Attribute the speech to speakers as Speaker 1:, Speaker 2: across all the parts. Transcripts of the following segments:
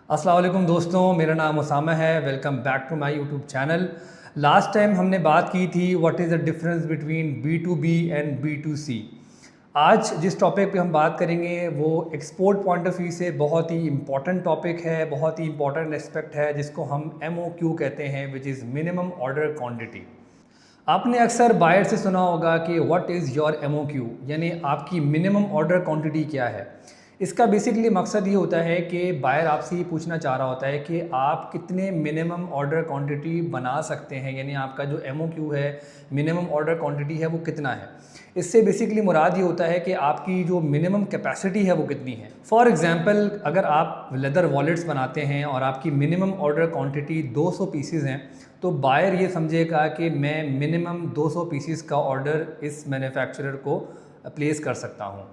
Speaker 1: अस्सलाम वालेकुम दोस्तों, मेरा नाम उसामा है। Welcome back to my YouTube channel. Last time हमने बात की थी what is the difference between B2B and B2C। आज जिस टॉपिक पे हम बात करेंगे वो एक्सपोर्ट पॉइंट ऑफ व्यू से बहुत ही इंपॉर्टेंट टॉपिक है, बहुत ही इंपॉर्टेंट एस्पेक्ट है जिसको हम MOQ कहते हैं, which is minimum order quantity. आपने अक्सर बायर से सुना होगा कि व्हाट इज़ योर MOQ, यानी आपकी मिनिमम ऑर्डर क्वांटिटी क्या है। इसका बेसिकली मकसद ये होता है कि बायर आपसे ये पूछना चाह रहा होता है कि आप कितने मिनिमम ऑर्डर क्वांटिटी बना सकते हैं, यानी आपका जो MOQ है, मिनिमम ऑर्डर क्वांटिटी है, वो कितना है। इससे बेसिकली मुराद ये होता है कि आपकी जो मिनिमम कैपेसिटी है वो कितनी है। फॉर एग्जांपल, अगर आप लेदर वॉलेट्स बनाते हैं और आपकी मिनिमम ऑर्डर क्वांटिटी 200 पीसीज़ हैं, तो बायर ये समझेगा कि मैं मिनिमम 200 पीसीज़ का ऑर्डर इस मैन्युफैक्चरर को प्लेस कर सकता हूँ।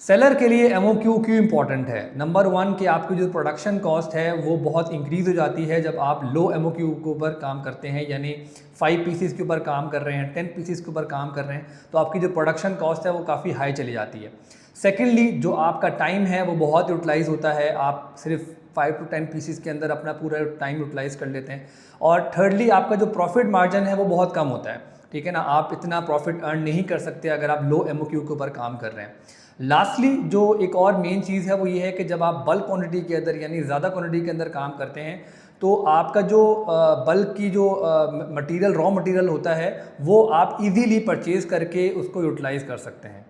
Speaker 1: सेलर के लिए MOQ क्यों इंपॉर्टेंट है? नंबर 1 कि आपकी जो प्रोडक्शन कॉस्ट है वो बहुत इंक्रीज़ हो जाती है जब आप लो MOQ के ऊपर काम करते हैं, यानी 5 पीसीज़ के ऊपर काम कर रहे हैं, 10 पीसीज़ के ऊपर काम कर रहे हैं, तो आपकी जो प्रोडक्शन कॉस्ट है वो काफ़ी हाई चली जाती है। सेकेंडली, जो आपका टाइम है वो बहुत यूटिलाइज़ होता है, आप सिर्फ 5 to 10 पीसीज़ के अंदर अपना पूरा टाइम यूटिलाइज़ कर लेते हैं। और थर्डली, आपका जो प्रॉफिट मार्जिन है वो बहुत कम होता है, ठीक है ना। आप इतना प्रॉफिट अर्न नहीं कर सकते अगर आप लो MOQ के ऊपर काम कर रहे हैं। लास्टली, जो एक और मेन चीज़ है वो ये है कि जब आप बल्क क्वांटिटी के अंदर, यानी ज़्यादा क्वांटिटी के अंदर काम करते हैं, तो आपका जो बल्क की जो मटेरियल, रॉ मटेरियल होता है, वो आप इजीली परचेज़ करके उसको यूटिलाइज़ कर सकते हैं।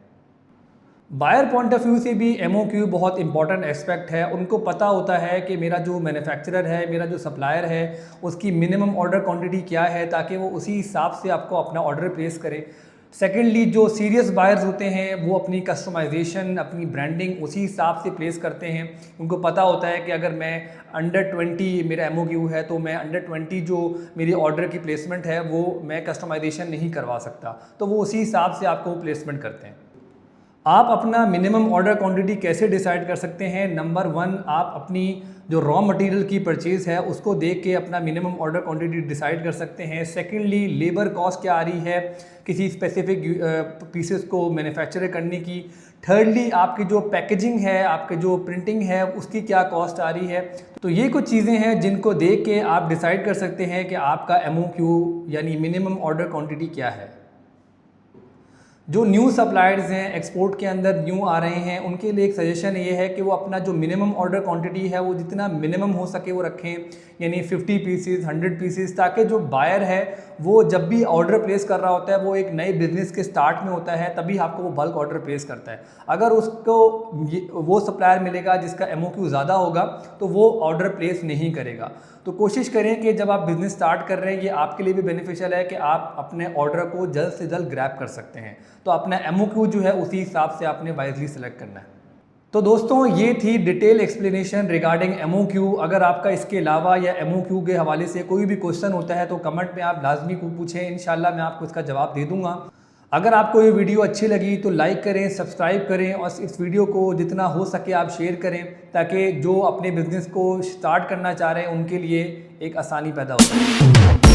Speaker 1: बायर पॉइंट ऑफ व्यू से भी MOQ बहुत इंपॉर्टेंट एस्पेक्ट है। उनको पता होता है कि मेरा जो मैन्युफैक्चरर है, मेरा जो सप्लायर है, उसकी मिनिमम ऑर्डर क्वांटिटी क्या है, ताकि वो उसी हिसाब से आपको अपना ऑर्डर प्लेस करे। सेकेंडली, जो सीरियस बायर्स होते हैं वो अपनी कस्टमाइजेशन, अपनी ब्रांडिंग उसी हिसाब से प्लेस करते हैं। उनको पता होता है कि अगर मैं अंडर 20 मेरा MOQ है, तो मैं अंडर 20 जो मेरी ऑर्डर की प्लेसमेंट है वो मैं कस्टमाइजेशन नहीं करवा सकता, तो वो उसी हिसाब से आपको प्लेसमेंट करते हैं। आप अपना मिनिमम ऑर्डर क्वांटिटी कैसे डिसाइड कर सकते हैं? नंबर 1, आप अपनी जो रॉ मटेरियल की परचेज़ है उसको देख के अपना मिनिमम ऑर्डर क्वांटिटी डिसाइड कर सकते हैं। सेकेंडली, लेबर कॉस्ट क्या आ रही है किसी स्पेसिफिक पीसेस को मैन्युफैक्चर करने की। थर्डली, आपकी जो पैकेजिंग है, आपके जो प्रिंटिंग है, उसकी क्या कॉस्ट आ रही है। तो ये कुछ चीज़ें हैं जिनको देख के आप डिसाइड कर सकते हैं कि आपका MOQ यानी मिनिमम ऑर्डर क्वान्टिटी क्या है। जो न्यू सप्लायर्स हैं, एक्सपोर्ट के अंदर न्यू आ रहे हैं, उनके लिए एक सजेशन ये है कि वो अपना जो मिनिमम ऑर्डर क्वांटिटी है वो जितना मिनिमम हो सके वो रखें, यानी 50 पीसीज़, 100 पीसीज़, ताकि जो बायर है वो जब भी ऑर्डर प्लेस कर रहा होता है, वो एक नए बिजनेस के स्टार्ट में होता है, तभी आपको वो बल्क ऑर्डर प्लेस करता है। अगर उसको वो सप्लायर मिलेगा जिसका MOQ ज़्यादा होगा, तो वो ऑर्डर प्लेस नहीं करेगा। तो कोशिश करें कि जब आप बिज़नेस स्टार्ट कर रहे हैं, ये आपके लिए भी बेनिफिशियल है कि आप अपने ऑर्डर को जल्द से जल्द ग्रैब कर सकते हैं। तो अपना MOQ जो है उसी हिसाब से आपने वाइजली सेलेक्ट करना है। तो दोस्तों, ये थी डिटेल एक्सप्लेनेशन रिगार्डिंग MOQ। अगर आपका इसके अलावा या MOQ के हवाले से कोई भी क्वेश्चन होता है तो कमेंट में आप लाजमी को पूछें, इंशाल्लाह मैं आपको इसका जवाब दे दूंगा। अगर आपको ये वीडियो अच्छी लगी तो लाइक करें, सब्सक्राइब करें और इस वीडियो को जितना हो सके आप शेयर करें, ताकि जो अपने बिज़नेस को स्टार्ट करना चाह रहे हैं उनके लिए एक आसानी पैदा हो सके।